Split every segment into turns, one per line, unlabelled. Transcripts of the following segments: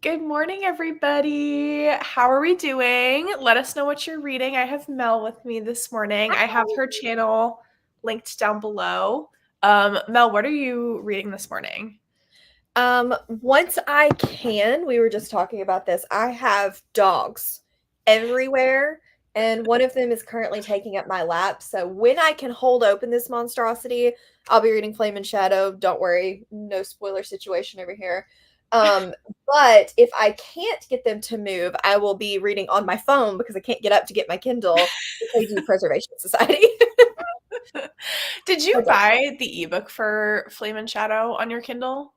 Good morning, everybody. How are we doing? Let us know what you're reading. I have Mel with me this morning. I have her channel linked down below. Mel, what are you reading this morning?
Once I can, we were just talking about this. I have dogs everywhere, and one of them is currently taking up my lap. So when I can hold open this monstrosity, I'll be reading Flame and Shadow. Don't worry, no spoiler situation over here. Um, but if I can't get them to move, I will be reading on my phone because I can't get up to get my Kindle. They do Preservation Society.
Did you buy the ebook for Flame and Shadow on your Kindle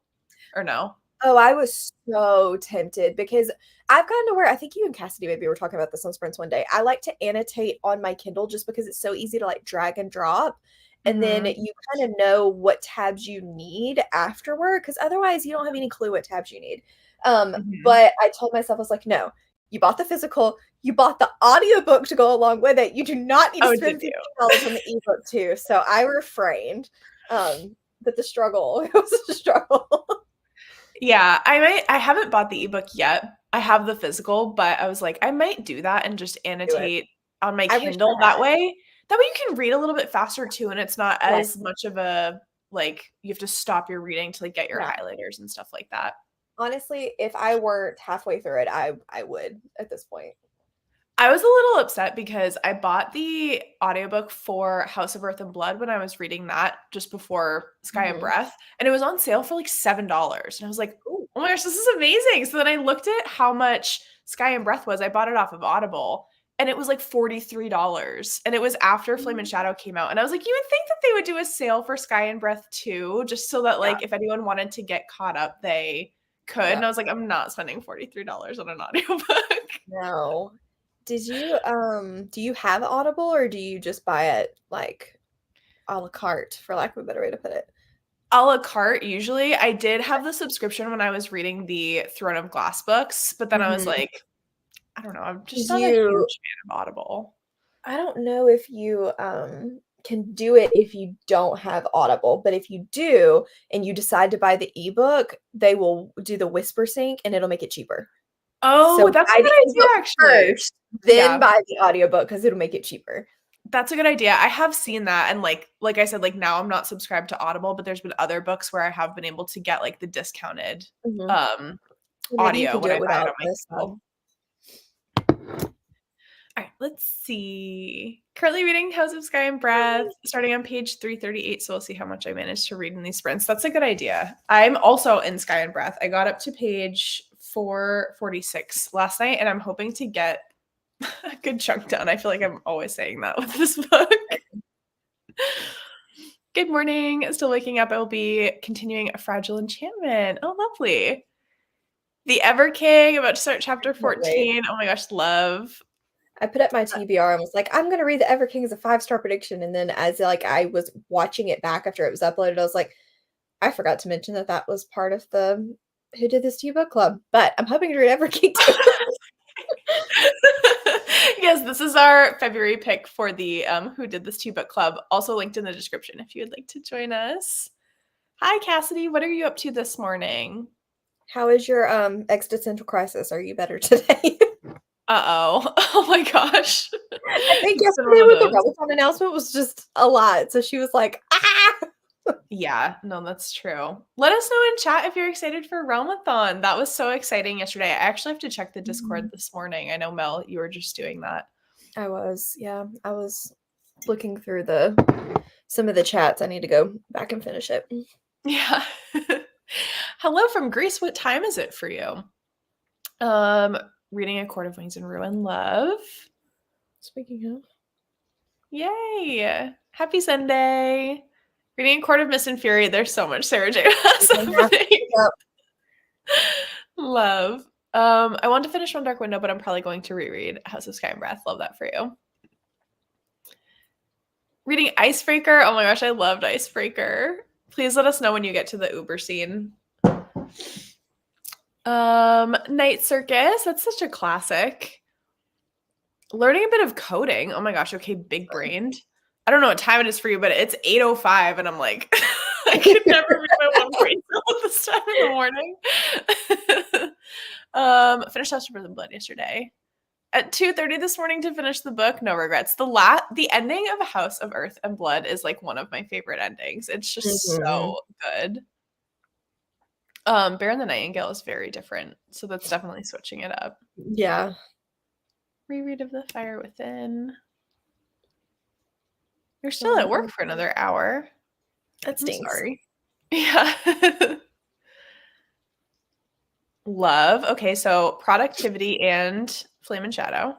or no?
Oh, I was so tempted because I've gotten to where I think you and Cassidy maybe were talking about this on Sprints one day. I like to annotate on my Kindle just because it's so easy to like drag and drop. And then
Mhm.
you kind of know what tabs you need afterward because otherwise you don't have any clue what tabs you need.
Mhm.
But I told myself, I was like, no, you bought the physical, you bought the audiobook to go along with it. You do not need to
Oh, did
spend
you?
$15 on the ebook too. So I refrained. But the struggle, it was a struggle.
Yeah, I haven't bought the ebook yet. I have the physical, but I was like, I might do that and just
Do it.
annotate on my
I wish
Kindle
I
that
had.
way. That way you can read a little bit faster too, and it's not as
Yes.
much of a like you have to stop your reading to like get your
Yeah.
highlighters and stuff like that.
Honestly, if I weren't halfway through it, I would at this point.
I was a little upset because I bought the audiobook for House of Earth and Blood when I was reading that just before Sky and
Mhm.
Breath, and it was on sale for like $7. And I was like,
Ooh,
oh my gosh, this is amazing. So then I looked at how much Sky and Breath was. I bought it off of Audible, and it was like $43. And it was after Flame and Shadow came out. And I was like, you would think that they would do a sale for Sky and Breath too, just so that
yeah,
like if anyone wanted to get caught up, they could.
yeah.
And I was like, I'm not spending $43 on an audiobook.
No. Did you do you have Audible or do you just buy it like a la carte, for lack of a better way to put it?
A la carte, usually. I did have the subscription when I was reading the Throne of Glass books, but then I was
Mhm.
like, I don't know, I'm just
Did
not a
you
huge fan of Audible.
I don't know if you can do it if you don't have Audible, but if you do and you decide to buy the ebook, they will do the whisper sync and it'll make it cheaper. So
Oh, that's a
buy the
good idea,
ebook
actually.
first, then
Yeah,
buy the audiobook because it'll make it cheaper.
that's a good idea. I have seen that, and like I said, like now I'm not subscribed to Audible, but there's been other books where I have been able to get like the discounted
Mhm.
um
Or maybe you
audio
could
when
do
I
it
buy it
without
on my
this.
Kindle. All right, let's see. Currently reading House of Sky and Breath, starting on page 338. So we'll see how much I managed to read in these sprints. That's a good idea. I'm also in Sky and Breath. I got up to page 446 last night, and I'm hoping to get a good chunk done. I feel like I'm always saying that with this book. Good morning. Still waking up. I will be continuing A Fragile Enchantment. Oh, lovely. The Ever King, about to start chapter
Can't wait.
14. Oh my gosh, love.
I put up my TBR and was like, I'm gonna read the Ever King as a 5-star prediction. And then as like I was watching it back after it was uploaded, I was like, I forgot to mention that that was part of the Who Did This to You book club. But I'm hoping to read Ever King too.
Yes, this is our February pick for the Who Did This To You book club. Also linked in the description if you would like to join us. Hi, Cassidy. What are you up to this morning?
How is your existential crisis? Are you better today?
Uh-oh. Oh my gosh.
I think
It's been one
yesterday
of
with the
those.
Peloton announcement was just a lot. So she was like, ah.
Yeah, no, that's true. Let us know in chat if you're excited for Realmathon. That was so exciting yesterday. I actually have to check the Discord
Mhm.
this morning. I know, Mel, you were just doing that.
Yeah, I was looking through the some of the chats. I need to go back and finish it.
Yeah. Hello from Greece. What time is it for you? Um, reading A Court of Wings and Ruin Love.
Speaking of,
Yay! Happy Sunday. Reading Court of Mist and Fury. There's so much Sarah J.
we're
Maas
gonna have to
happening.
pick up.
Love. I want to finish One Dark Window, but I'm probably going to reread House of Sky and Breath. Love that for you. Reading Icebreaker. Oh my gosh, I loved Icebreaker. Please let us know when you get to the Uber scene. Night Circus. That's such a classic. Learning a bit of coding. Oh my gosh, okay, big brained. I don't know what time it is for you, but it's 8:05 and I'm like I could never read my one brain cell at this time in the morning. Finished House of Earth and Blood yesterday. At 2:30 this morning to finish the book. No regrets. The ending of House of Earth and Blood is like one of my favorite endings. It's just so good. Bear and the Nightingale is very different, so that's definitely switching it up.
Yeah.
Reread of The Fire Within. You're still at work for another hour.
That stinks.
I'm sorry. Yeah. Love. Okay, so productivity and Flame and Shadow.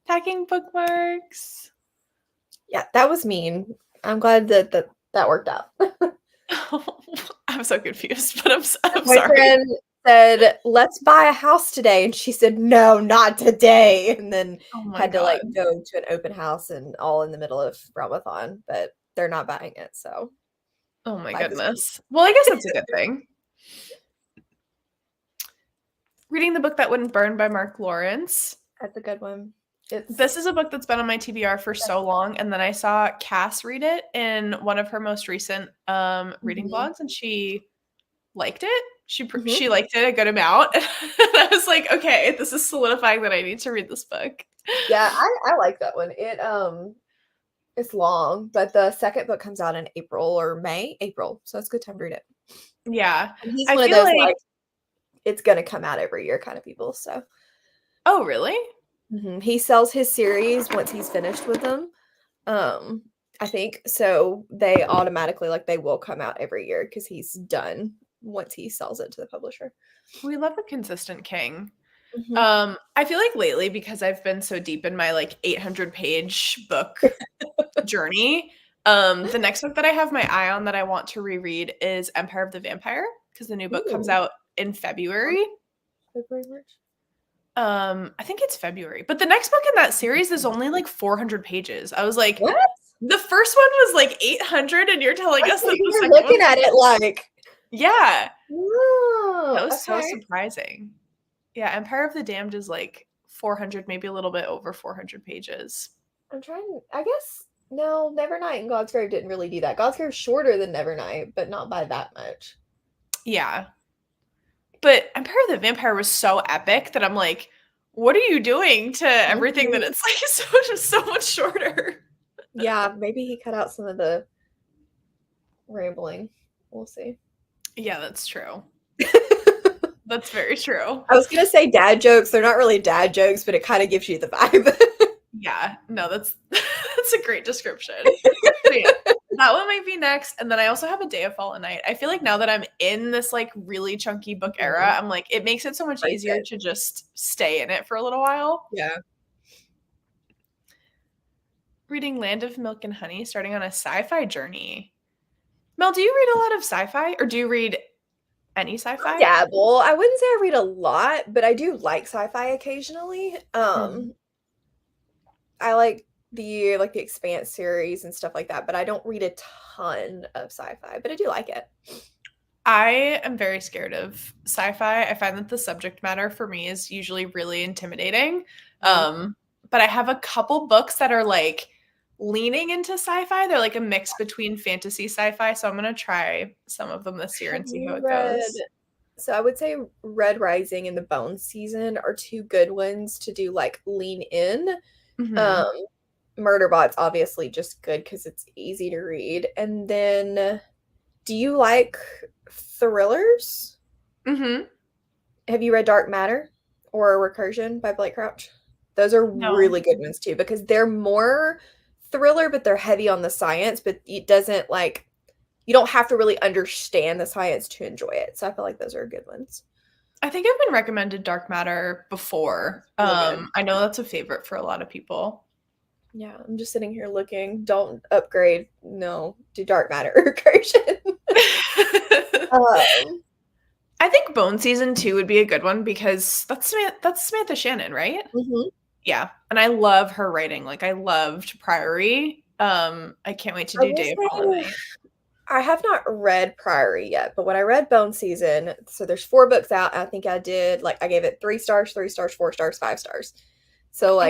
Packing bookmarks.
Yeah, that was mean. I'm glad that worked out.
I'm so confused, but I'm
My
sorry.
friend said, "Let's buy a house today," and she said, "No, not today." And then had to like go to an open house and all in the middle of Ramathon, but they're not buying it. So,
oh my goodness. Well, I guess that's a good thing. Reading The Book That Wouldn't Burn by Mark Lawrence.
That's a good one.
This is a book that's been on my TBR for so long, and then I saw Cass read it in one of her most recent reading blogs, and she liked it. She liked it a good amount. And I was like, okay, this is solidifying that I need to read this book.
Yeah, I like that one. It's long, but the second book comes out in April, so it's a good time to read it.
Yeah.
And he's one of those like it's gonna come out every year kind of people. So.
Oh, really?
He sells his series once he's finished with them. I think so. They automatically they will come out every year because he's done once he sells it to the publisher.
We love a consistent king. I feel like lately, because I've been so deep in my 800-page book journey, the next book that I have my eye on that I want to reread is Empire of the Vampire, because the new book comes out in February.
March.
I think it's February. But the next book in that series is only 400 pages. I was like,
what?
The first one was 800, and you're telling us that the second
looking at it
yeah.
Whoa,
that was so surprising. Yeah, Empire of the Damned is 400, maybe a little bit over 400 pages.
I guess no, Nevernight and Godsgrave didn't really do that. Godsgrave's shorter than Nevernight, but not by that much.
Yeah. But Empire of the Vampire was so epic that I'm like, what are you doing to everything that it's so much shorter?
Yeah, maybe he cut out some of the rambling. We'll see.
Yeah, that's true. That's very true.
I was going to say dad jokes. They're not really dad jokes, but it kind of gives you the vibe.
Yeah, no, that's a great description. Yeah, that one might be next. And then I also have A Day of Fallen Night. I feel like now that I'm in this really chunky book era, I'm like, it makes it so much easier to just stay in it for a little while.
Yeah.
Reading Land of Milk and Honey, starting on a sci-fi journey. Mel, do you read a lot of sci-fi, or do you read any sci-fi?
Dabble. I wouldn't say I read a lot, but I do like sci-fi occasionally. I like the Expanse series and stuff like that, but I don't read a ton of sci-fi, but I do like it.
I am very scared of sci-fi. I find that the subject matter for me is usually really intimidating. But I have a couple books that are leaning into sci-fi. They're a mix between fantasy sci-fi, so I'm going to try some of them this year and see how it goes.
So I would say Red Rising and The Bone Season are two good ones to do lean in. Murderbot's obviously just good because it's easy to read. And then do you like thrillers? Have you read Dark Matter or Recursion by Blake Crouch? Those are really good ones too, because they're more thriller, but they're heavy on the science, but it doesn't you don't have to really understand the science to enjoy it. So I feel like those are good ones.
I think I've been recommended Dark Matter before. I know that's a favorite for a lot of people.
Yeah, I'm just sitting here looking. Don't upgrade. No, do Dark Matter Recursion.
I think Bone Season 2 would be a good one because that's Samantha Shannon, right? Yeah, and I love her writing. I loved Priory. I can't wait to do Day of Fallen Night.
I have not read Priory yet, but when I read Bone Season, so there's 4 books out. I think I did I gave it 3 stars, 3 stars, 4 stars, 5 stars. So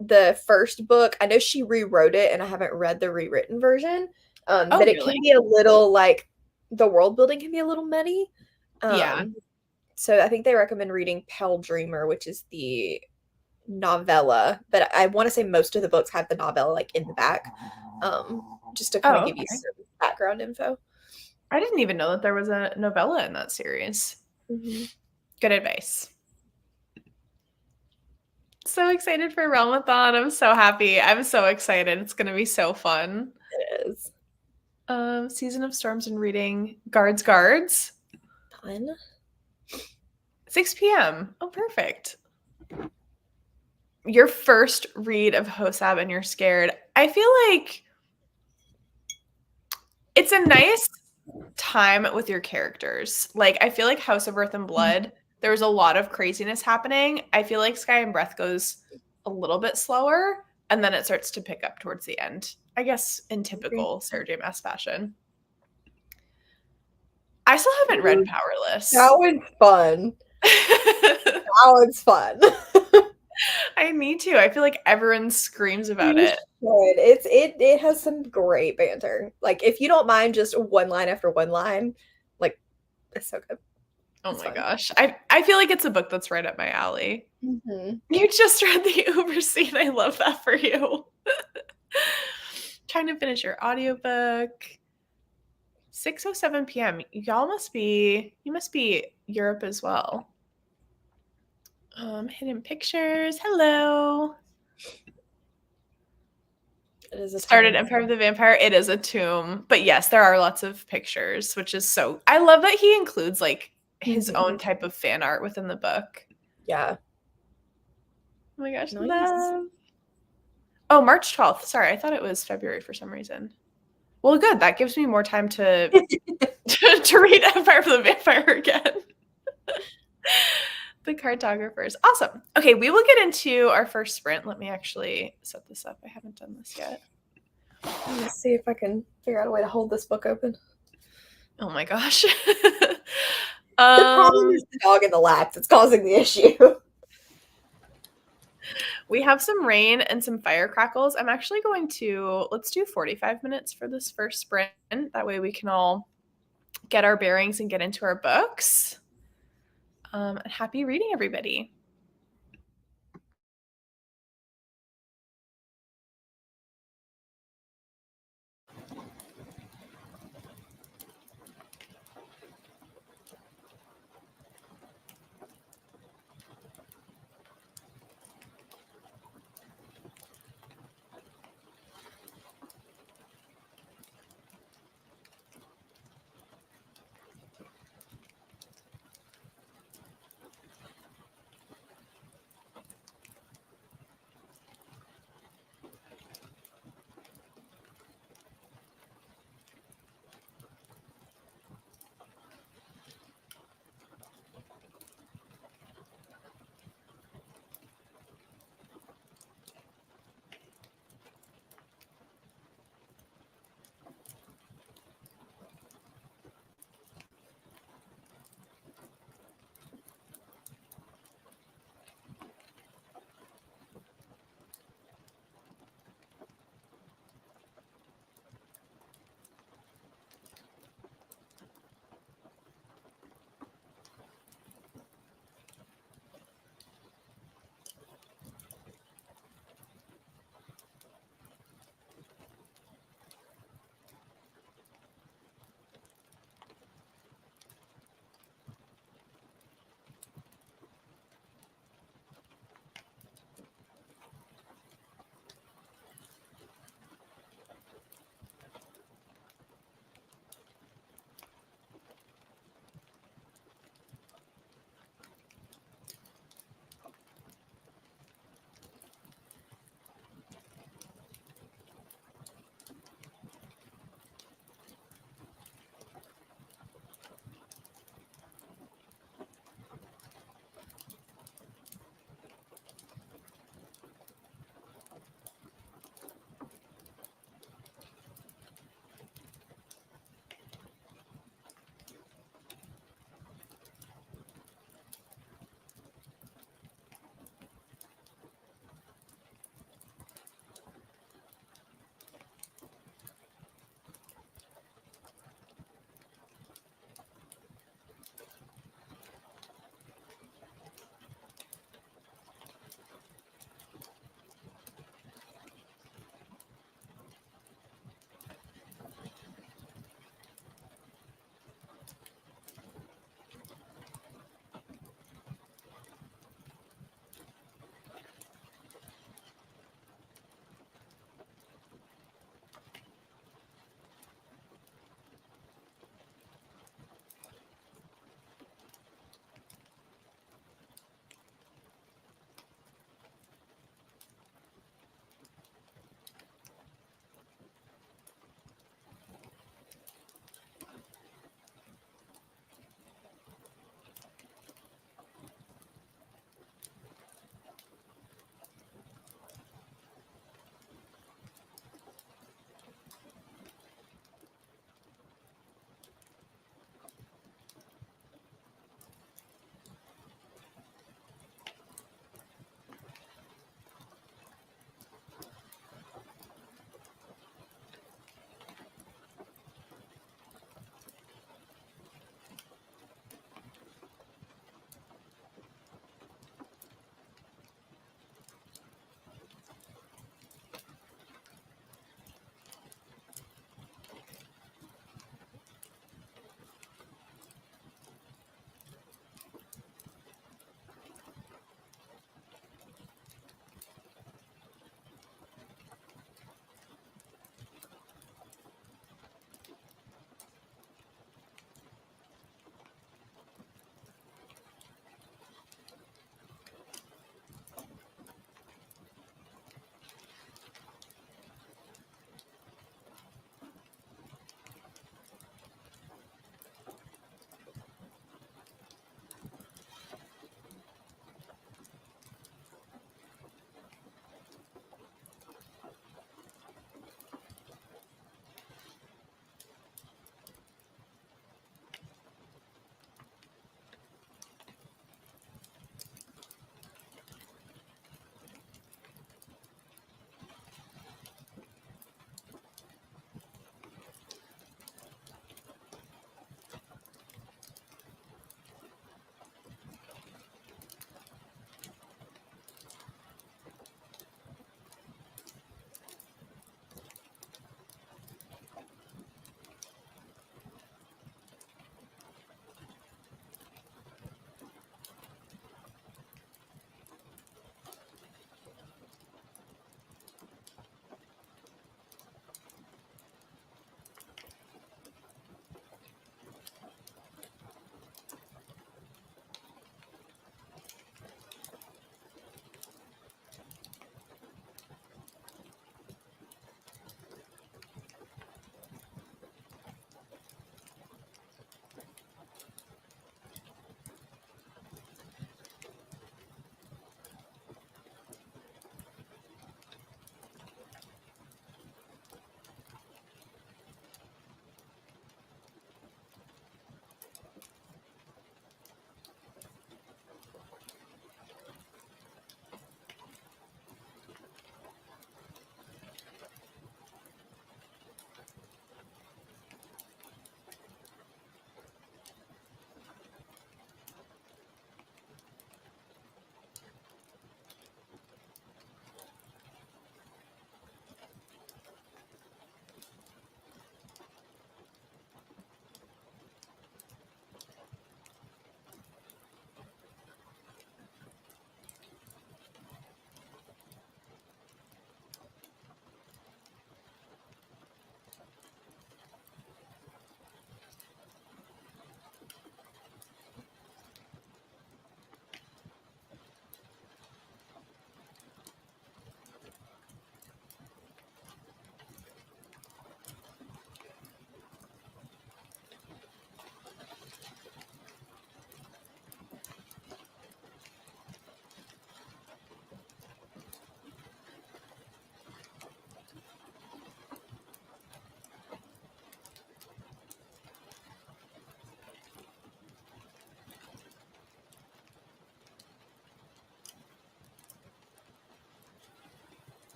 the first book, I know she rewrote it, and I haven't read the rewritten version. But it can be a little the world building can be a little muddy.
Yeah.
So I think they recommend reading Pale Dreamer, which is the novella, but I want to say most of the books have the novella like in the back, just to kind of
Oh,
give you
okay.
some background info.
I didn't even know that there was a novella in that series.
Mhm.
Good advice. So excited for Realmathon. I'm so happy. I'm so excited. It's gonna be so fun.
It is
Season of Storms and reading Guards.
fun.
6 p.m. Oh, perfect. Your first read of Hosab and you're scared. I feel like it's a nice time with your characters. Like, I feel like House of Earth and Blood, there was a lot of craziness happening. I feel like Sky and Breath goes a little bit slower, and then it starts to pick up towards the end. I guess in typical Sarah J. Maas fashion. I still haven't read
That
Powerless.
one's fun. That one's fun.
I need to. I feel like everyone screams about
You
it.
should. It has some great banter. Like if you don't mind just one line after one line, like it's so good.
Oh
It's
my
fun.
gosh. I feel like it's a book that's right up my alley.
Mhm.
You just read the Uber scene. I love that for you. Trying to finish your audiobook. 6:07 p.m. You must be Europe as well. Hidden pictures. Hello.
It is a
Started
tomb.
Empire of the Vampire. It is a tomb. But yes, there are lots of pictures, which is so I love that he includes like his
Mhm.
own type of fan art within the book.
Yeah.
Oh my gosh,
Nice.
love. Oh, March 12th. Sorry, I thought it was February for some reason. Well, good. That gives me more time to to read Empire of the Vampire again. The cartographers. Awesome. Okay, we will get into our first sprint. Let me actually set this up. I haven't done this yet.
Let me see if I can figure out a way to hold this book open.
Oh my gosh.
The problem is the dog in the laps. It's causing the issue.
We have some rain and some fire crackles. I'm actually going to let's do 45 minutes for this first sprint. That way we can all get our bearings and get into our books. And happy reading, everybody.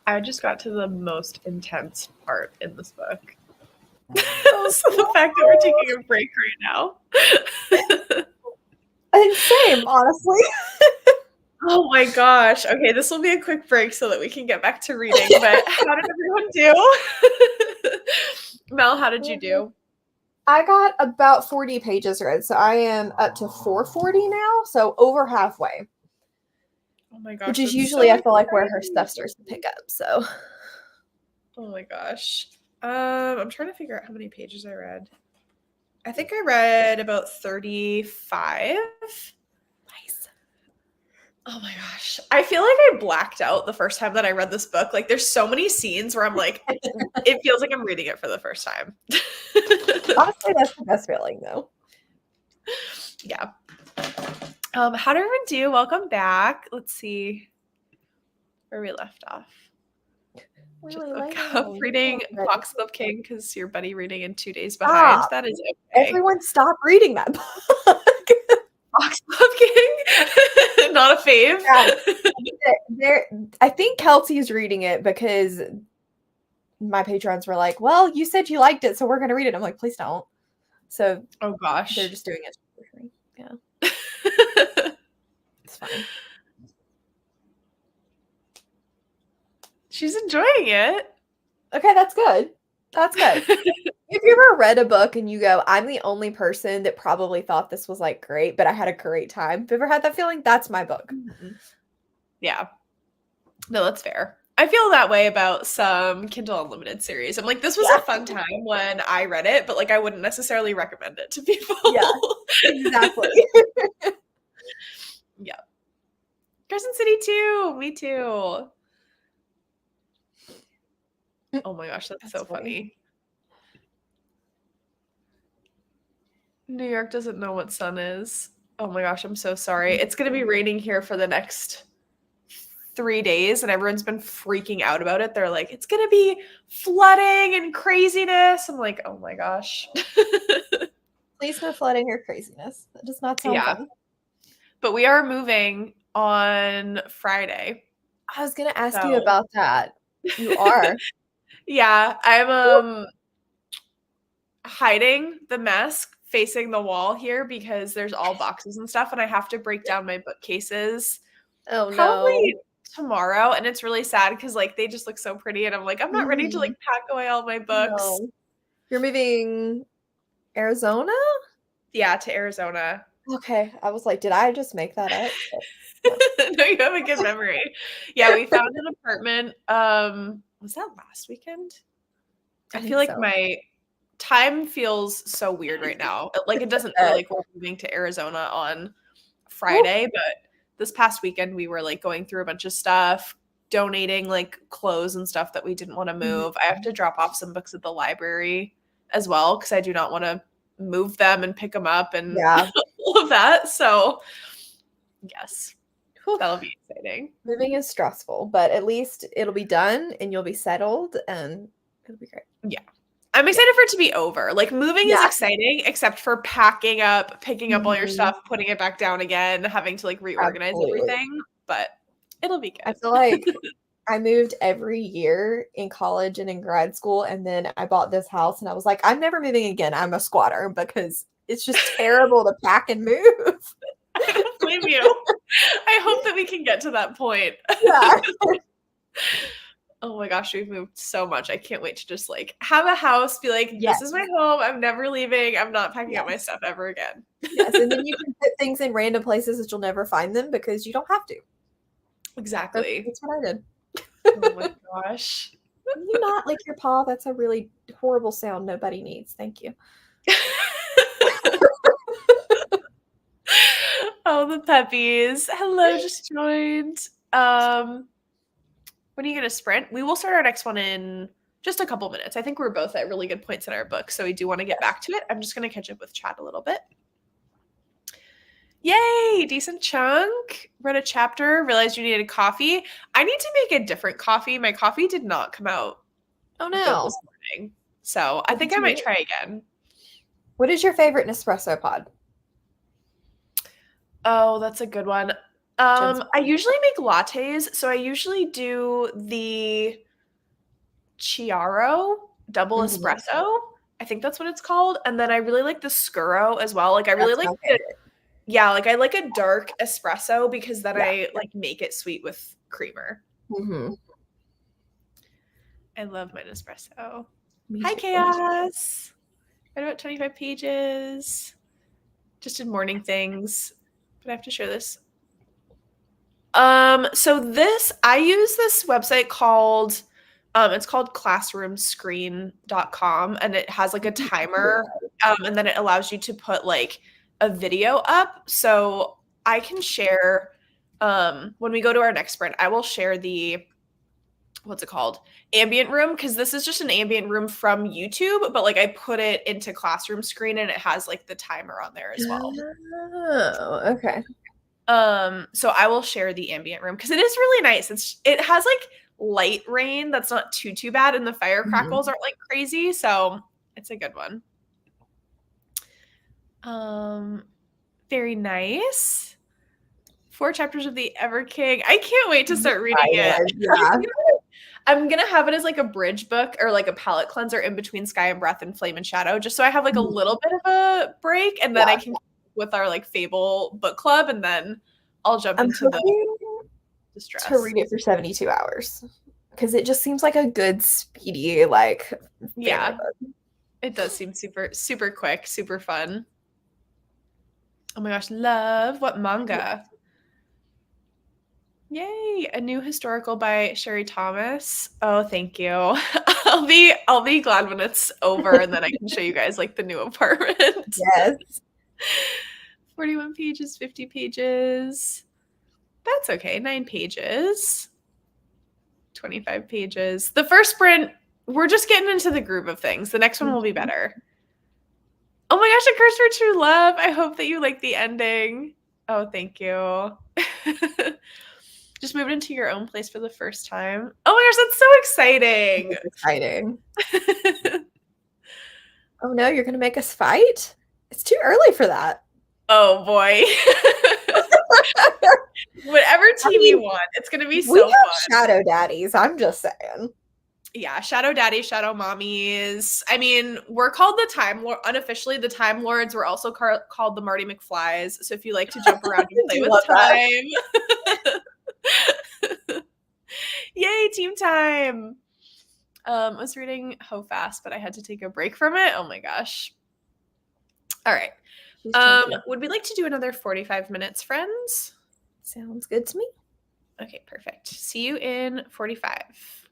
I just got to the most intense part in this book.
Oh,
So the fact that we're taking a break right now.
and same, honestly.
Oh my gosh. Okay, this will be a quick break so that we can get back to reading. But how did everyone do? Mel, how did you do?
I got about 40 pages read, so I am up to 440 now, so over halfway.
Oh my gosh.
Which is
that's
usually,
so
I feel like, where her
exciting.
stuff starts to pick up, so.
Oh my gosh. I'm trying to figure out how many pages I read. I think I read about 35.
Nice.
Oh my gosh. I feel like I blacked out the first time that I read this book. Like there's so many scenes where I'm like, it feels like I'm reading it for the first time.
Honestly, that's the best feeling, though.
Yeah. How did everyone do? Welcome back. Let's see where we left off.
Really
Reading Bookclub King because your buddy reading in 2 days behind. That is okay.
Everyone stop reading that book.
Bookclub King? Not a fave?
Yeah. I think Kelsey's reading it because my patrons were like, well, you said you liked it, so we're going to read it. I'm like, please don't. So,
oh gosh.
They're just doing it for free. Yeah. It's fine.
She's enjoying it.
Okay, that's good. That's good. If you ever read a book and you go, I'm the only person that probably thought this was like great, but I had a great time. Have you ever had that feeling? That's my book.
Yeah. No, that's fair. I feel that way about some Kindle Unlimited series. I'm like, this was a fun time when I read it, but like I wouldn't necessarily recommend it to people.
Yeah, exactly.
Yeah. Crescent City too. Me too. Oh my gosh, that's so funny. New York doesn't know what sun is. Oh my gosh, I'm so sorry. It's going to be raining here for the next 3 days and everyone's been freaking out about it. They're like, it's going to be flooding and craziness. I'm like, oh my gosh.
Please no flooding or craziness. That does not sound fun.
But we are moving on Friday.
I was going to ask you about that. You are.
Yeah, I'm hiding the mess facing the wall here because there's all boxes and stuff and I have to break down my bookcases.
Oh
probably
no.
Tomorrow, and it's really sad because like they just look so pretty and I'm like, I'm not ready to like pack away all my books.
No. You're moving Arizona?
Yeah, to Arizona.
Okay. I was like, did I just make that up?
No, you have a good memory. Yeah, we found an apartment. Was that last weekend? I feel like my time feels so weird right now. Like it doesn't feel like we're moving to Arizona on Friday, but this past weekend we were like going through a bunch of stuff, donating like clothes and stuff that we didn't want to move. I have to drop off some books at the library as well because I do not want to move them and pick them up and all of that. So yes, that'll be exciting.
Moving is stressful, but at least it'll be done and you'll be settled and it'll be great.
Yeah. I'm excited for it to be over. Like moving is exciting, except for packing up, picking up all your stuff, putting it back down again, having to like reorganize everything. But it'll be good.
I feel like I moved every year in college and in grad school, and then I bought this house, and I was like, I'm never moving again. I'm a squatter because it's just terrible to pack and move.
I don't blame you. I hope that we can get to that point.
Yeah.
Oh my gosh, we've moved so much. I can't wait to just like have a house, be like, this is my home. I'm never leaving. I'm not packing up my stuff ever again.
Yes, and then you can put things in random places that you'll never find them because you don't have to.
Exactly.
That's what I did.
Oh my gosh.
Can you not lick your paw? That's a really horrible sound nobody needs. Thank you.
Oh, the puppies. Hello, just joined. When are you going to sprint? We will start our next one in just a couple minutes. I think we're both at really good points in our book, so we do want to get back to it. I'm just going to catch up with chat a little bit. Yay, decent chunk. Read a chapter, realized you needed coffee. I need to make a different coffee. My coffee did not come out.
Oh no.
This morning. So I think I might try again.
What is your favorite Nespresso pod?
Oh, that's a good one. I usually make lattes, so I usually do the Chiaro double
Mhm.
espresso. I think that's what it's called. And then I really like the Scuro as well. Like I really
That's
like
my
the
favorite.
yeah, like I like a dark espresso because then
Yeah.
I like make it sweet with creamer.
Mhm.
I love my espresso.
Me
Hi,
too.
Chaos. Read about 25 pages. Just did morning things, but I have to share this. So this I use this website called it's called classroomscreen.com and it has like a timer and then it allows you to put like a video up. So I can share when we go to our next sprint, I will share the what's it called? Ambient room because this is just an ambient room from YouTube, but like I put it into classroom screen and it has like the timer on there as well.
Oh, okay.
So I will share the ambient room because it is really nice. It has like light rain that's not too bad, and the fire crackles
Mhm.
aren't like crazy, so it's a good one. Um, very nice. 4 chapters of the Ever King. I can't wait to start reading it.
Excited. Yeah.
I'm gonna have it as like a bridge book or like a palette cleanser in between Sky and Breath and Flame and Shadow, just so I have like a
Mhm.
little bit of a break, and then I
Yeah.
can with our like Fable book club, and then I'll jump
I'm
into the
hoping to
distress.
read it for 72 hours because it just seems like a good, speedy, like family
Yeah,
book.
it does seem super quick, super fun. Oh my gosh, love what manga? Yay, a new historical by Sherry Thomas. Oh, thank you. I'll be glad when it's over and then I can show you guys like the new apartment.
Yes.
41 pages, 50 pages. That's okay. 9 pages. 25 pages. The first sprint, we're just getting into the groove of things. The next one will be better. Oh my gosh, A Curse for True Love. I hope that you like the ending. Oh, thank you. Just moved into your own place for the first time. Oh my gosh, that's so exciting.
It's exciting. Oh no, you're gonna make us fight? It's too early for that.
Oh boy. Whatever
I
team you
mean,
want, it's going to be
we
so
have
fun.
shadow daddies. I'm just saying.
Yeah, Shadow Daddy, Shadow Mommies. I mean, we're called the Time Lord. Unofficially, the Time Lords. We're also called the Marty McFlys. So if you like to jump around and
Do
play
you
with
love that?
time, yay, team time. I was reading Ho Fast, but I had to take a break from it. Oh my gosh. All right.
She's chunky.
Would we like to do another 45 minutes, friends?
Sounds good to me.
Okay, perfect. See you in 45.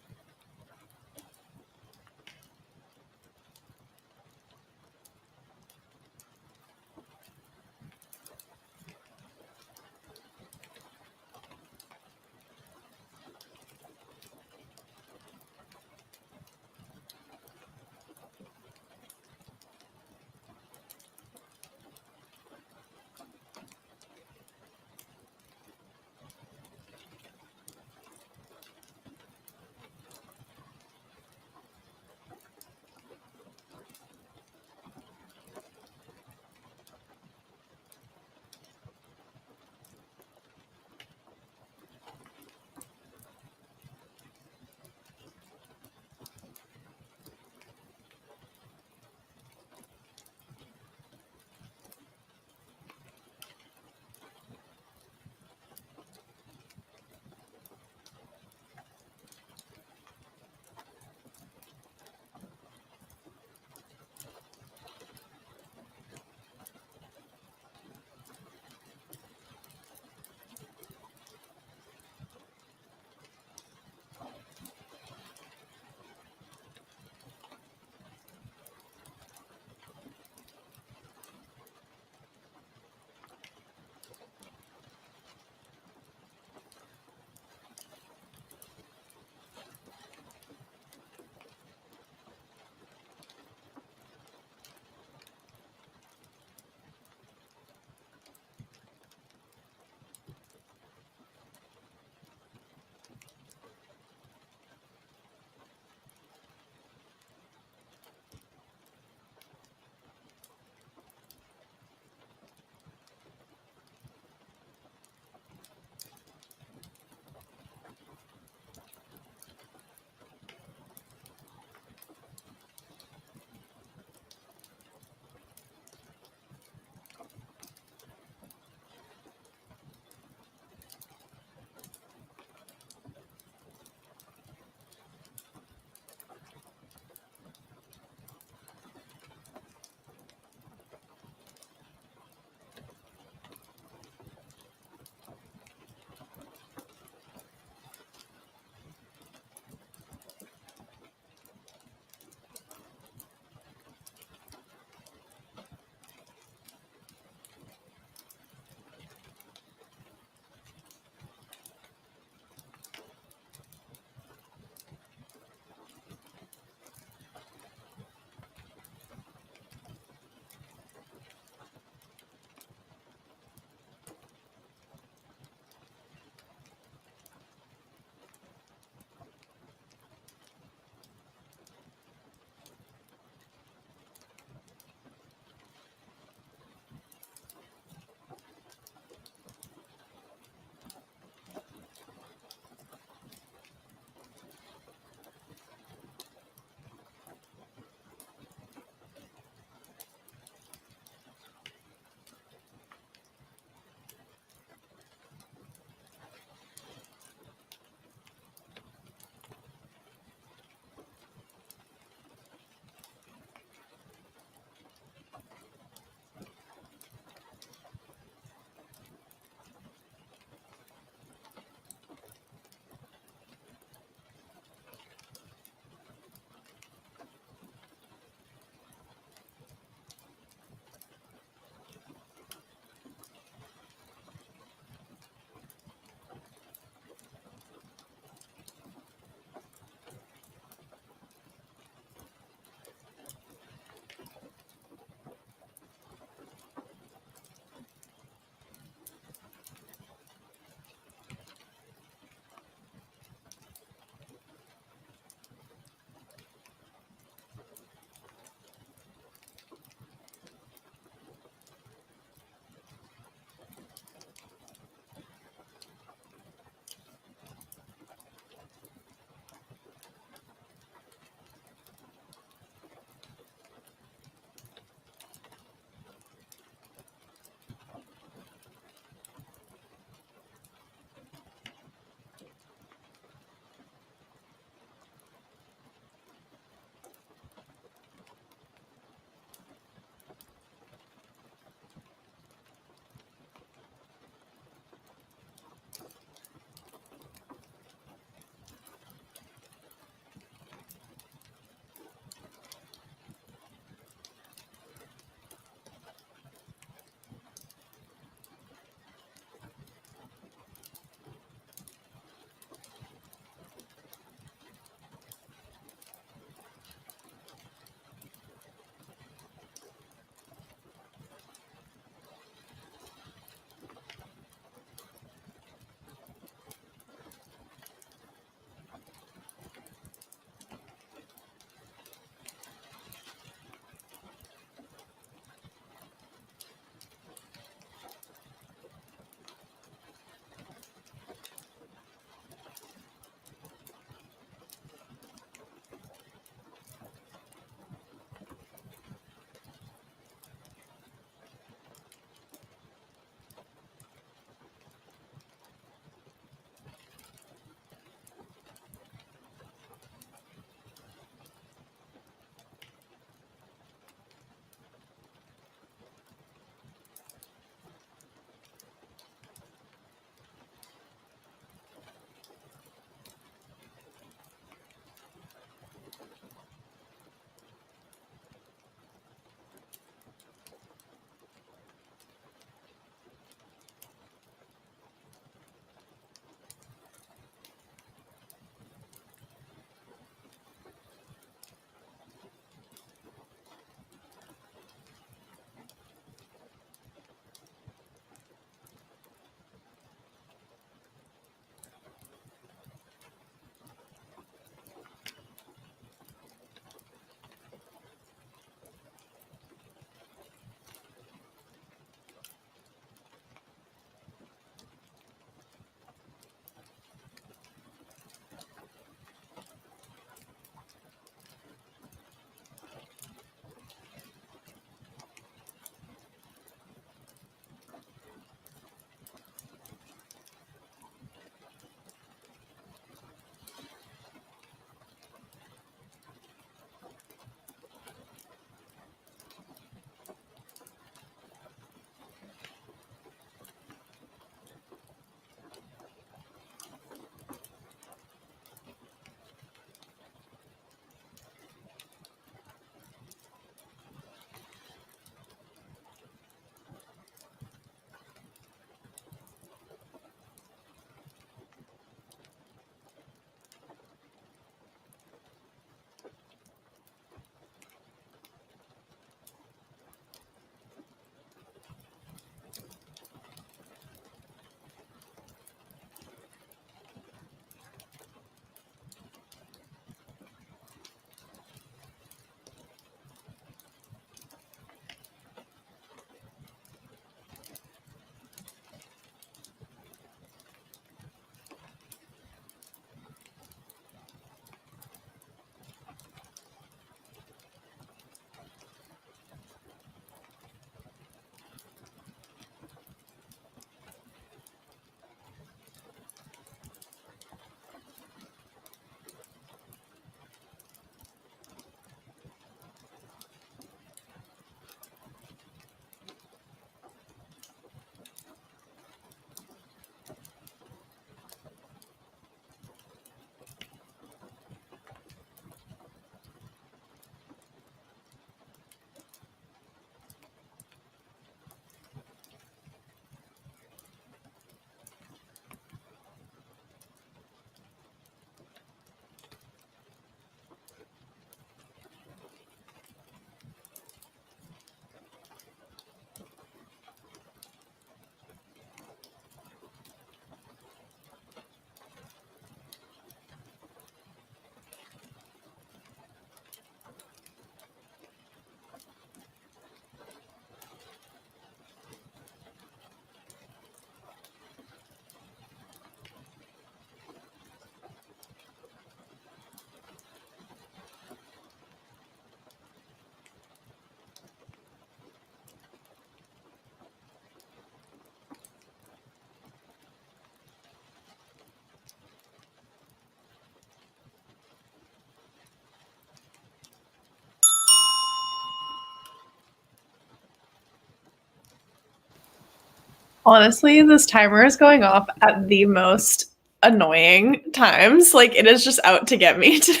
Honestly, this timer is going off at the most annoying times. Like, it is just out to get me today.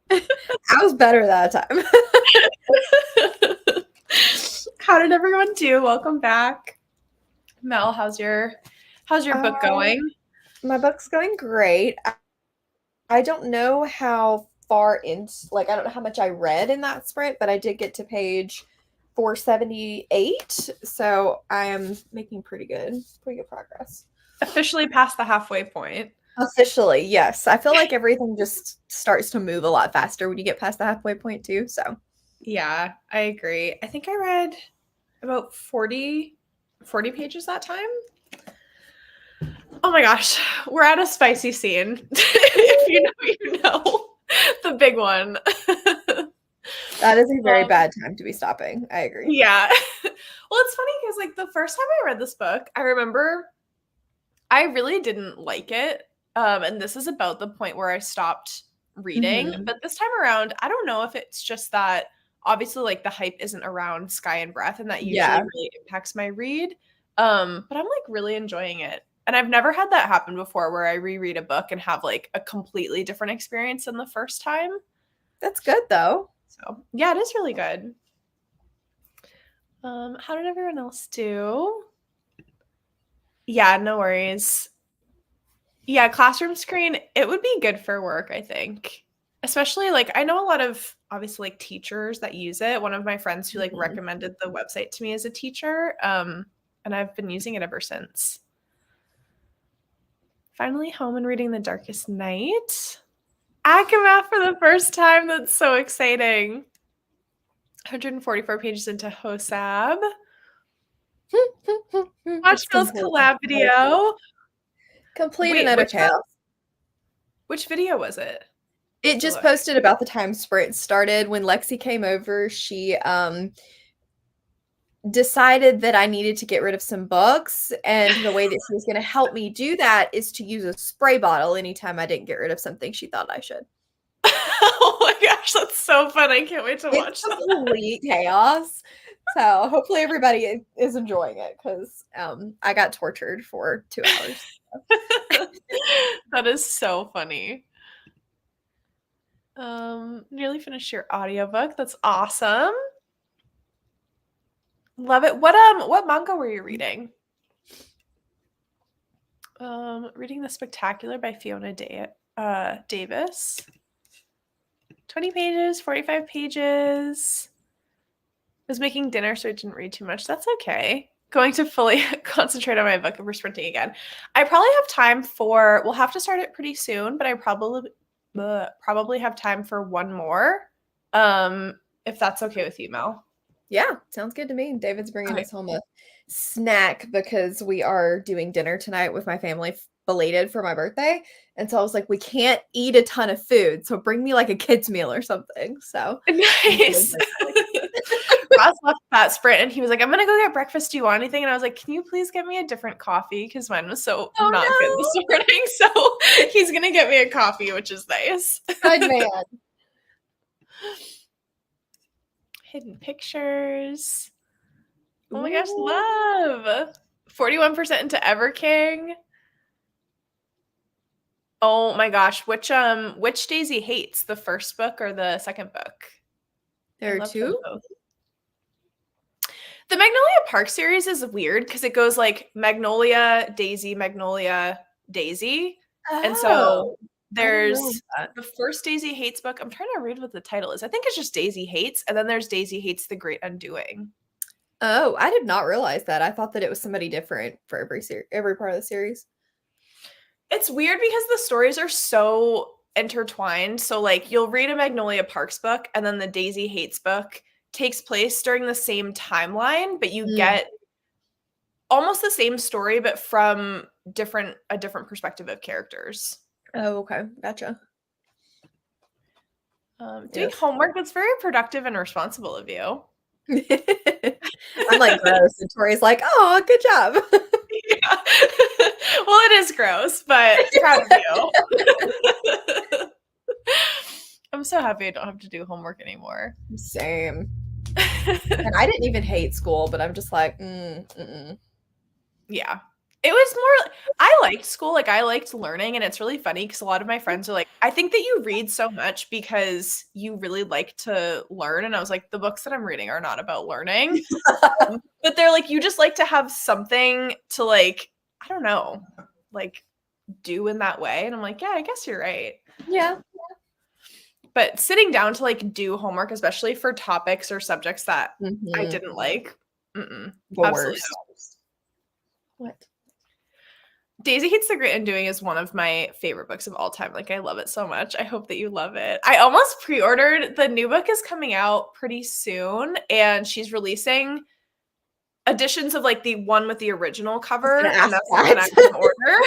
I was better that time.
How did everyone do? Welcome back. Mel, how's your book going?
My book's going great. I don't know how far into, like, I don't know how much I read in that sprint, but I did get to page 478. So I am making pretty good progress.
Officially past the halfway point.
Officially, yes. I feel like everything just starts to move a lot faster when you get past the halfway point too. So
yeah, I agree. I think I read about 40 pages that time. Oh my gosh, we're at a spicy scene. If you know, you know. The big one.
that is a very bad time to be stopping. I agree.
Yeah. Well, it's funny because like the first time I read this book, I remember I really didn't like it. And this is about the point where I stopped reading.
Mm-hmm.
But this time around, I don't know if it's just that obviously like the hype isn't around Sky and Breath, and that usually really impacts my read. But I'm like really enjoying it. And I've never had that happen before where I reread a book and have like a completely different experience than the first time.
That's good though.
So yeah, it is really good. How did everyone else do? Yeah, no worries. Yeah, classroom screen, it would be good for work, I think. Especially like I know a lot of obviously like teachers that use it. One of my friends who like recommended the website to me as a teacher, and I've been using it ever since. Finally home and reading The Darkest Night. Akamath for the first time. That's so exciting. 144 pages into Hosab. Watch Bill's collab video.
Complete and utter chaos.
Which video was it?
It just posted about the time sprint started. When Lexi came over, she decided that I needed to get rid of some books, and the way that she was going to help me do that is to use a spray bottle anytime I didn't get rid of something she thought I should.
Oh my gosh, that's so fun. I can't wait to watch that.
Complete chaos. So hopefully everybody is enjoying it, because I got tortured for 2 hours.
That is so funny. Nearly finished your audiobook. That's awesome. Love it. What manga were you reading? Reading The Spectacular by Fiona Davis. 20 pages, 45 pages. I was making dinner, so I didn't read too much. That's okay. Going to fully concentrate on my book and we're sprinting again. I probably have time for, we'll have to start it pretty soon, but I probably have time for one more. If that's okay with you, Mel.
Yeah, sounds good to me. David's bringing us home a snack because we are doing dinner tonight with my family, belated for my birthday. And so I was like, we can't eat a ton of food, so bring me like a kid's meal or something. So
nice. Ross left that sprint and he was like, I'm gonna go get breakfast. Do you want anything? And I was like, can you please get me a different coffee? Because mine was so not good this morning. So he's gonna get me a coffee, which is nice.
Good man.
Hidden pictures. Oh my gosh, love. 41% into Everking. Oh my gosh, which Daisy hates, the first book or the second book?
There are two.
The Magnolia Park series is weird because it goes like Magnolia, Daisy, Magnolia, Daisy. Oh, and so there's the first Daisy Hates book. I'm trying to read what the title is. I think it's just Daisy Hates. And then there's Daisy Hates the Great Undoing.
Oh, I did not realize that. I thought that it was somebody different for every part of the series.
It's weird because the stories are so intertwined. So like you'll read a Magnolia Parks book and then the Daisy Hates book takes place during the same timeline, but you get almost the same story, but from a different perspective of characters.
Oh, okay. Gotcha.
Doing homework, that's very productive and responsible of you.
I'm like gross, and Tori's like, oh, good job.
Yeah. Well, it is gross, but proud of you. I'm so happy I don't have to do homework anymore.
Same. And I didn't even hate school, but I'm just like,
Yeah. It was more I liked school, like, I liked learning, and it's really funny because a lot of my friends are like, "I think that you read so much because you really like to learn," and I was like, "The books that I'm reading are not about learning." But they're like, "You just like to have something to, like, I don't know, like, do in that way," and I'm like, "Yeah, I guess you're right."
Yeah.
But sitting down to, like, do homework, especially for topics or subjects that I
Mhm.
didn't like,
The
absolutely
worst.
not.
What?
Daisy Hates the Great Undoing is one of my favorite books of all time. Like, I love it so much. I hope that you love it. I almost pre-ordered. The new book is coming out pretty soon, and she's releasing editions of, like, the one with the original
I was
cover,
gonna
and
ask
that's the one I'm
that.
gonna order.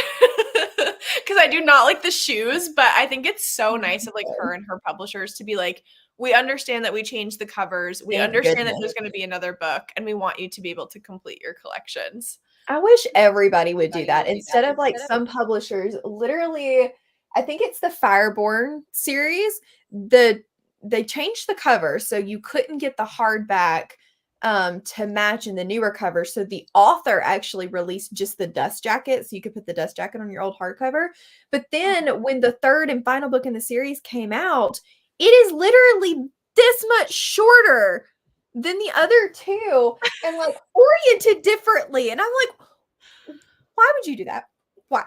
Because I do not like the shoes, but I think it's so nice of, like, her and her publishers to be like, "We understand that we changed the covers. We
Thank
understand that
goodness.
there's gonna be another book, and we want you to be able to complete your collections."
I wish everybody would do that instead of like some publishers. Literally, I think it's the Fireborn series. They changed the cover so you couldn't get the hardback to match in the newer cover. So the author actually released just the dust jacket, so you could put the dust jacket on your old hardcover. But then when the third and final book in the series came out, it is literally this much shorter than the other two and like oriented differently. And I'm like, why would you do that? Why?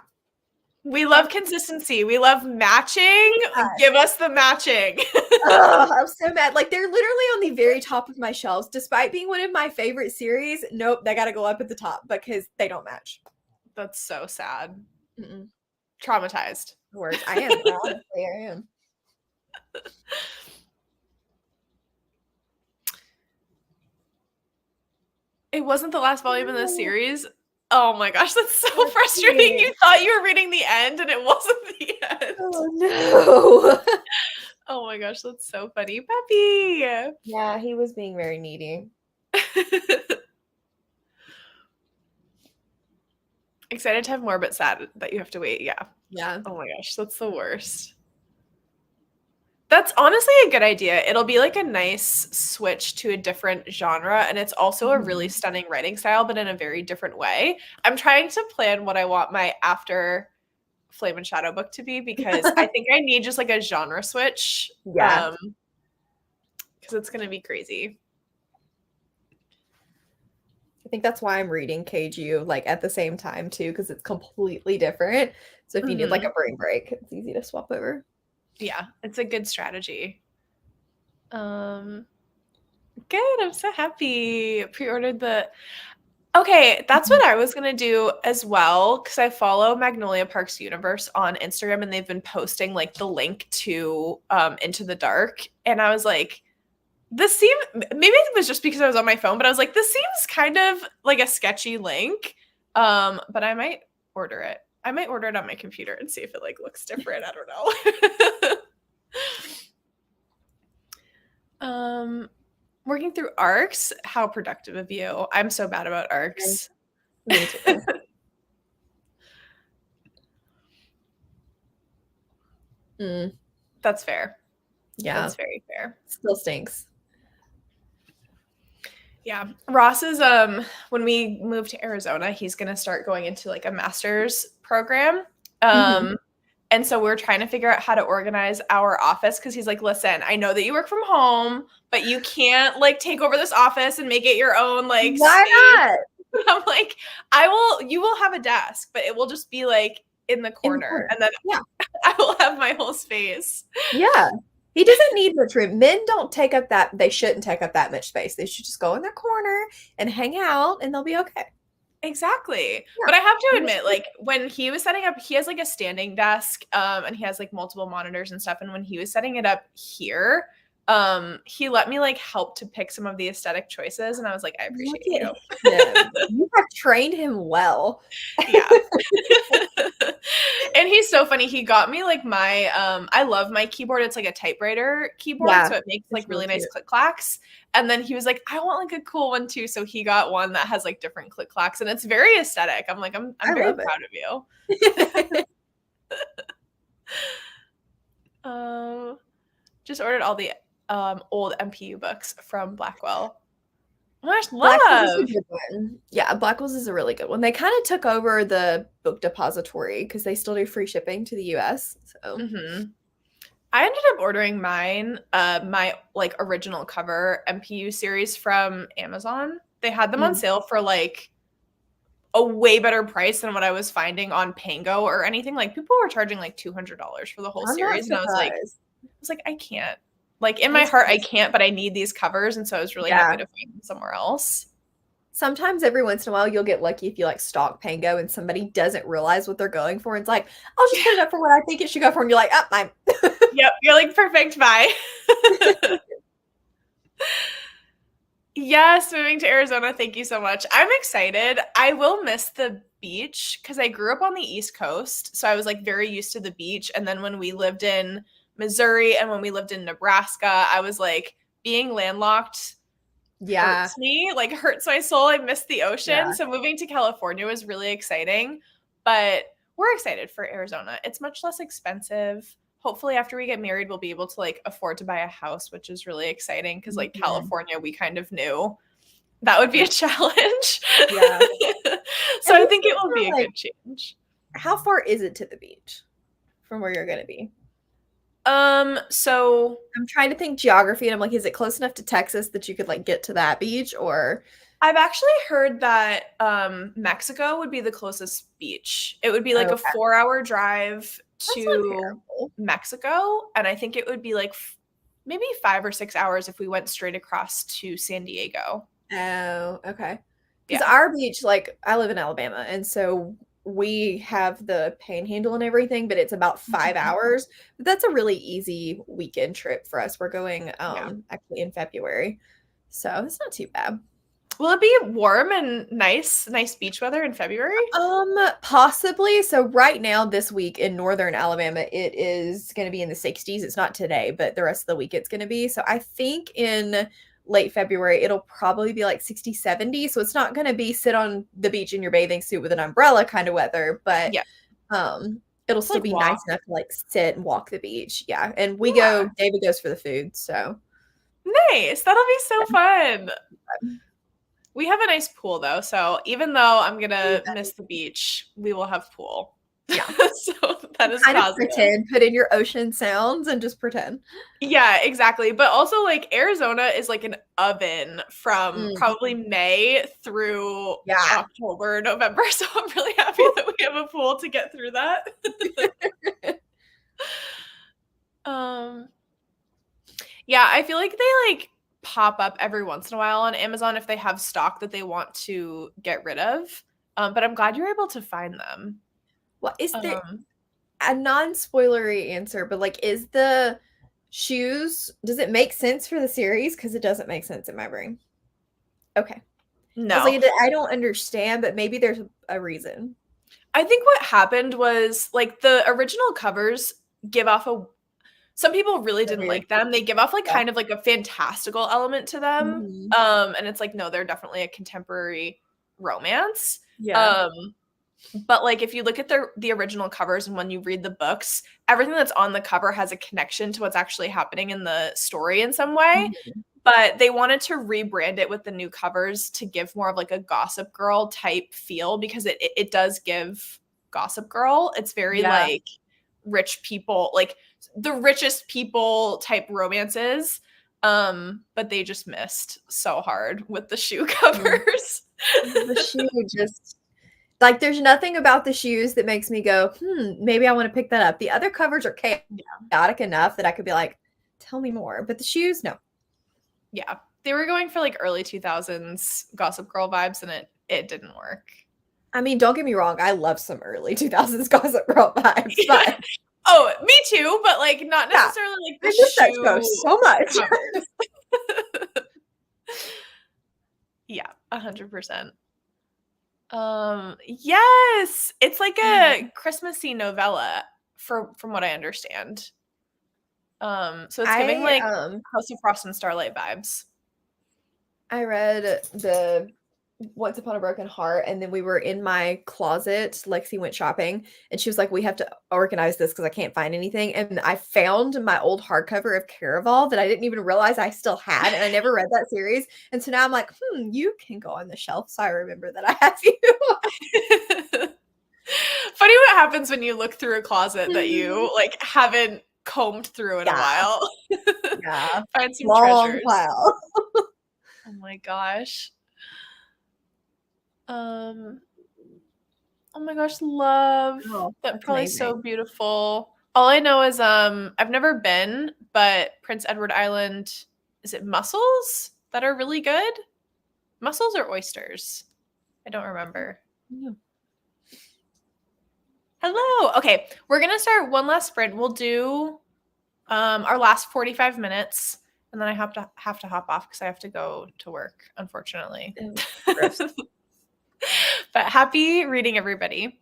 We love consistency. We love matching. Give us the matching.
Ugh, I'm so mad. Like they're literally on the very top of my shelves, despite being one of my favorite series. Nope, they got to go up at the top because they don't match.
That's so sad.
Mm-mm.
Traumatized.
Words. I am. Honestly, I am.
It wasn't the last volume in the series. Oh my gosh, that's so
Oh,
frustrating. You thought you were reading the end and it wasn't the end.
oh no.
Oh my gosh, that's so funny. Peppy.
Yeah, he was being very needy.
Excited to have more, but sad that you have to wait. Yeah.
Yeah.
Oh my gosh, that's the worst. That's honestly a good idea. It'll be like a nice switch to a different genre, and it's also a really stunning writing style, but in a very different way. I'm trying to plan what I want my after Flame and Shadow book to be because I think I need just like a genre switch.
Yeah.
Because it's gonna be crazy.
I think that's why I'm reading Keiju like at the same time too, because it's completely different. So if you need like a brain break, it's easy to swap over.
Yeah, it's a good strategy. Good. I'm so happy. Pre-ordered the Okay, that's what I was gonna do as well because I follow Magnolia Parks Universe on Instagram and they've been posting like the link to Into the Dark. And I was like, this seems maybe it was just because I was on my phone, but I was like, this seems kind of like a sketchy link. But I might order it. I might order it on my computer and see if it like looks different. I don't know. Working through arcs, how productive of you. I'm so bad about arcs.
Me too.
That's fair.
Yeah.
That's very fair.
Still stinks.
Yeah. Ross is when we move to Arizona, he's gonna start going into like a master's program. And so we're trying to figure out how to organize our office because he's like, listen, I know that you work from home, but you can't like take over this office and make it your own like
Why
space.
not?
I'm like, you will have a desk, but it will just be like in the corner. And then I will have my whole space.
Yeah. He doesn't need much room. Men don't take up they shouldn't take up that much space. They should just go in their corner and hang out and they'll be okay.
Exactly.
Yeah.
But I have to admit, like when he was setting up, he has like a standing desk, and he has like multiple monitors and stuff. And when he was setting it up here, he let me like help to pick some of the aesthetic choices. And I was like, I appreciate you.
You have trained him well.
Yeah. And he's so funny. He got me like my I love my keyboard. It's like a typewriter keyboard, so it makes like really nice click clacks. And then he was like, I want like a cool one too. So he got one that has like different click clacks and it's very aesthetic. I'm like, I'm very proud of you. Just ordered all the old MPU books from Blackwell. Much
Blackwell's is a
love.
good one. Yeah, Blackwell's is a really good one. They kind of took over the book depository because they still do free shipping to the US. So
Hmm. I ended up ordering mine, my like original cover MPU series from Amazon. They had them on
mm,
sale for like a way better price than what I was finding on Pango or anything. Like people were charging like $200 for the whole
I'm not
series, and
surprised.
I was like, I can't. Like in my
That's
heart, I
crazy.
can't, but I need these covers, and so I was really happy
Yeah.
to find them somewhere else.
Sometimes every once in a while you'll get lucky if you like stalk Pango and somebody doesn't realize what they're going for. And it's like, I'll just put it up for what I think it should go for. And you're like, oh, mine.
Yep, you're like perfect. Bye. Yes, moving to Arizona. Thank you so much. I'm excited. I will miss the beach because I grew up on the East Coast. So I was like very used to the beach. And then when we lived in Missouri and when we lived in Nebraska, I was like, being landlocked
Yeah.
hurts me, like hurts my soul. I miss the ocean.
Yeah.
So moving to California was really exciting. But we're excited for Arizona. It's much less expensive. Hopefully after we get married we'll be able to like afford to buy a house, which is really exciting because like
Mhm.
California we kind of knew that would be a
Yeah.
challenge.
Yeah.
So
At
I
least
think it
it's
will be
not
a
like,
good change.
how far is it to the beach from where you're going to be?
So
I'm trying to think geography and I'm like, is it close enough to Texas that you could like get to that beach or
I've actually heard that Mexico would be the closest beach. It would be like
oh,
a 4-hour drive
that's not
to
terrible.
Mexico, and I think it would be like maybe 5 or 6 hours if we went straight across to San Diego.
Oh, okay. Because
Yeah.
our beach, like, I live in Alabama, and so we have the panhandle and everything, but it's about five
Mhm.
hours. But that's a really easy weekend trip for us. We're going
Yeah.
actually in February. So it's not too bad.
Will it be warm and nice beach weather in February?
Possibly. So right now, this week in northern Alabama, it is going to be in the 60s. It's not today, but the rest of the week it's going to be. So I think in late February, it'll probably be like 60, 70. So it's not going to be sit on the beach in your bathing suit with an umbrella kind of weather, but
Yeah.
it'll
To
still
like
be
walk.
nice enough to like sit and walk the beach. Yeah. And
Yeah.
David goes for the food. So
Nice. That'll be so
yeah.
fun. We have a nice pool though, so even though I'm gonna miss the beach, we will have pool.
Yeah.
So that is
Kind of
positive.
pretend, put in your ocean sounds and just pretend.
Yeah, exactly. But also like Arizona is like an oven from
Mm,
probably May through
yeah.
October, November. So I'm really happy that we have a pool to get through that. Um yeah, I feel like they like pop up every once in a while on Amazon if they have stock that they want to get rid of. But I'm glad you're able to find them.
Well, is there
Um,
a non-spoilery answer, but like, is the shoes, does it make sense for the series? Because it doesn't make sense in my brain. Okay. I was
no.
like, I don't understand, but maybe there's a reason.
I think what happened was like the original covers give off a some people really
A
didn't
weird,
like them. They give off like
yeah.
kind of like a fantastical element to them.
Mhm.
And it's like no, they're definitely a contemporary romance.
Yeah.
Um but like if you look at the original covers and when you read the books, everything that's on the cover has a connection to what's actually happening in the story in some way.
Mhm.
But they wanted to rebrand it with the new covers to give more of like a Gossip Girl type feel because it does give Gossip Girl. It's very
Yeah.
like rich people, like the richest people type romances. But they just missed so hard with the shoe
Mm.
covers.
The shoe just like there's nothing about the shoes that makes me go, maybe I want to pick that up. The other covers are chaotic enough that I could be like, tell me more. But the shoes, no.
Yeah. They were going for like early 2000s Gossip Girl vibes and it didn't work.
I mean, don't get me wrong, I love some early 2000s Gossip Girl vibes, but
Oh, me too, but like not
yeah,
necessarily like
I
the
miss that show
shoe
so much.
covers. Yeah, 100%. Yes, it's like a Christmassy novella from what I understand. So it's giving
I
like House of Frost and Starlight vibes.
I read the Once Upon a Broken Heart, and then we were in my closet. Lexi went shopping, and she was like, "We have to organize this because I can't find anything." And I found my old hardcover of Caraval that I didn't even realize I still had, and I never read that series. And so now I'm like, you can go on the shelf, so I remember that I have you.
Funny what happens when you look through a closet that
Mhm.
you like haven't combed through in a
Yeah,
while.
yeah,
Find some
long
treasures.
pile.
Oh my gosh. Um, oh my gosh, love.
Oh,
That's
that's
probably so
amazing.
beautiful. All I know is I've never been, but Prince Edward Island, is it mussels that are really good? Mussels or oysters? I don't remember.
Yeah.
Hello. Okay, we're gonna start one last sprint. We'll do our last 45 minutes, and then I have to hop off because I have to go to work, unfortunately.
Oh, gross.
But happy reading, everybody.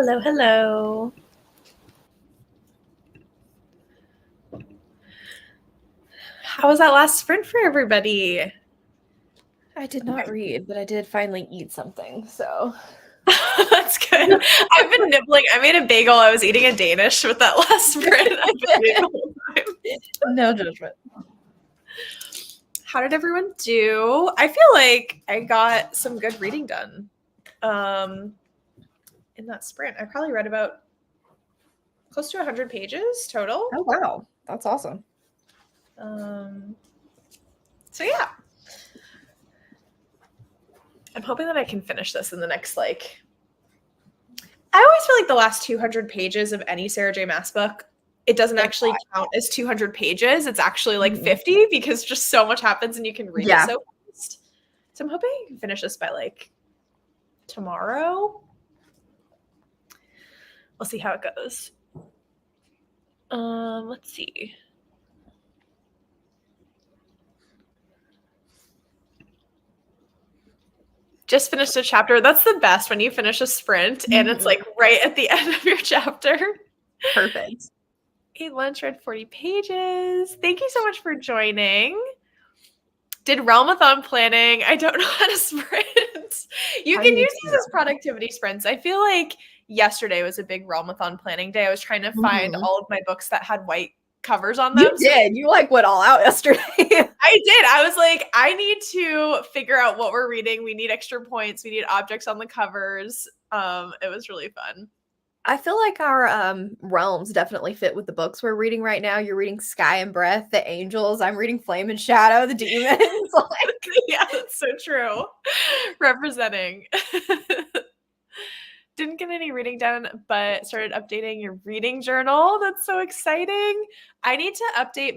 Hello, hello. How was that last sprint for everybody?
I did not read, but I did finally eat something, so.
That's good. I've been nibbling. I made a bagel. I was eating a Danish with that last sprint. I've been eating the whole time.
No judgment.
How did everyone do? I feel like I got some good reading done in that sprint. I probably read about close to 100 pages total.
Oh, wow. That's awesome.
So yeah. I'm hoping that I can finish this in the next, I always feel like the last 200 pages of any Sarah J. Maas book, it doesn't actually count as 200 pages. It's actually 50 because just so much happens and you can read it so fast. So I'm hoping I can finish this by tomorrow. We'll see how it goes. Let's see. Just finished a chapter. That's the best when you finish a sprint and it's right at the end of your chapter.
Perfect.
Ate lunch, read 40 pages. Thank you so much for joining. Did Realmathon planning. I don't know how to sprint. You can use these as productivity sprints. I feel like yesterday was a big Realmathon planning day. I was trying to find all of my books that had white covers on them.
You did. You went all out yesterday.
I did. I was like, I need to figure out what we're reading. We need extra points. We need objects on the covers. It was really fun.
I feel like our realms definitely fit with the books we're reading right now. You're reading Sky and Breath, the Angels. I'm reading Flame and Shadow, the Demons.
Yeah, that's so true. Representing. Didn't get any reading done, but started updating your reading journal. That's so exciting. I need to update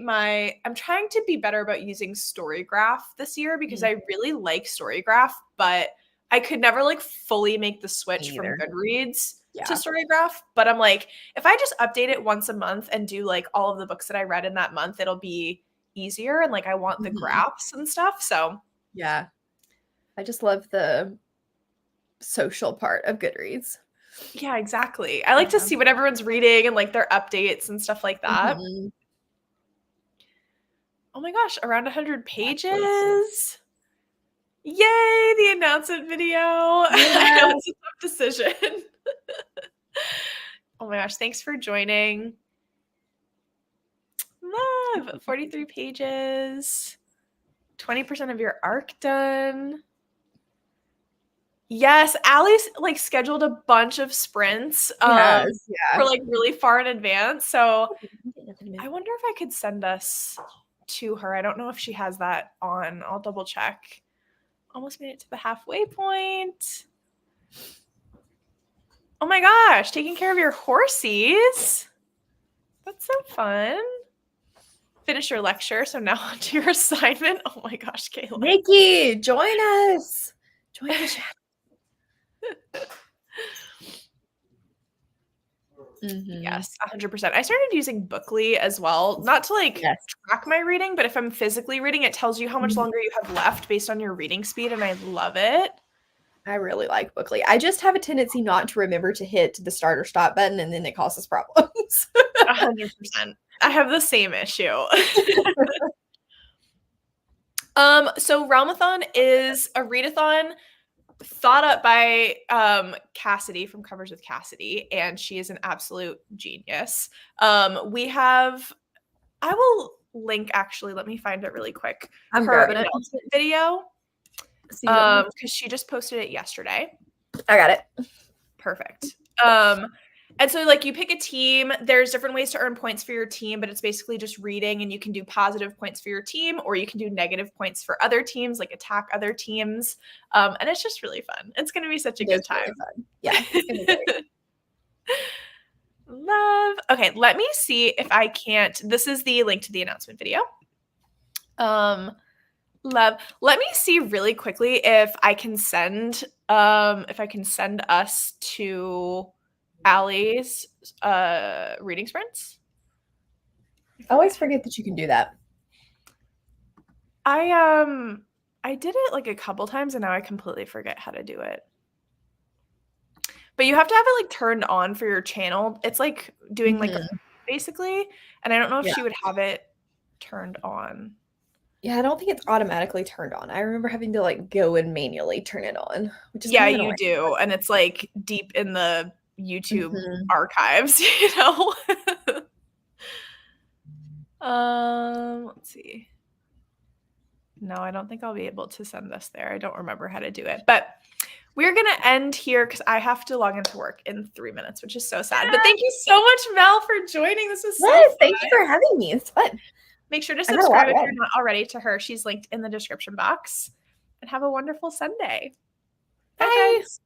I'm trying to be better about using Storygraph this year because I really like Storygraph, but I could never fully make the switch from Goodreads to Storygraph. But I'm like, if I just update it once a month and do all of the books that I read in that month, it'll be easier. And I want the graphs and stuff. So
yeah, I just love the social part of Goodreads.
Yeah, exactly. I like to see what everyone's reading and their updates and stuff like that. Oh my gosh, around 100 pages. Yay, the announcement video. I know it's a tough decision. Oh my gosh, thanks for joining. Love, 43 pages. 20% of your arc done. Yes, Allie's scheduled a bunch of sprints for really far in advance. So I wonder if I could send us to her. I don't know if she has that on. I'll double check. Almost made it to the halfway point. Oh my gosh, taking care of your horsies. That's so fun. Finish your lecture. So now on to your assignment. Oh my gosh, Kayla.
Nikki, join us. Join the chat.
Yes, 100%. I started using Bookly as well, not to track my reading, but if I'm physically reading, it tells you how much longer you have left based on your reading speed, and I love it.
I really like Bookly. I just have a tendency not to remember to hit the start or stop button, and then it causes problems.
100%. I have the same issue. So Realmathon is a readathon thought up by Cassidy from Covers with Cassidy, and she is an absolute genius. I will link, actually, let me find it really quick.
I'm grabbing it.
Video, because she just posted it yesterday.
I got it.
Perfect. And so you pick a team, there's different ways to earn points for your team, but it's basically just reading, and you can do positive points for your team, or you can do negative points for other teams, attack other teams. And it's just really fun. It's going to be such a good time.
Really yeah. It's gonna be great.
Love. Okay. Let me see if I can't, this is the link to the announcement video. Love. Let me see really quickly if I can send us to Allie's reading sprints.
I always forget that you can do that.
I did it a couple times and now I completely forget how to do it. But you have to have it like turned on for your channel. It's like doing like
Mhm.
basically, and I don't know if
Yeah.
she would have it turned on.
Yeah, I don't think it's automatically turned on. I remember having to like go and manually turn it on, which is
Yeah,
kind of
you
annoying.
do, and it's like deep in the YouTube
Mhm.
archives, you know. Let's see. No, I don't think I'll be able to send this there. I don't remember how to do it. But we're going to end here because I have to log into work in 3 minutes, which is so sad. But thank you so much, Mel, for joining. This was so
Yes,
fun.
thank you for having me. It's fun.
Make sure to
I got a lot
subscribe if
read.
you're not already to her. She's linked in the description box. And have a wonderful Sunday. Bye,
Bye.
friends.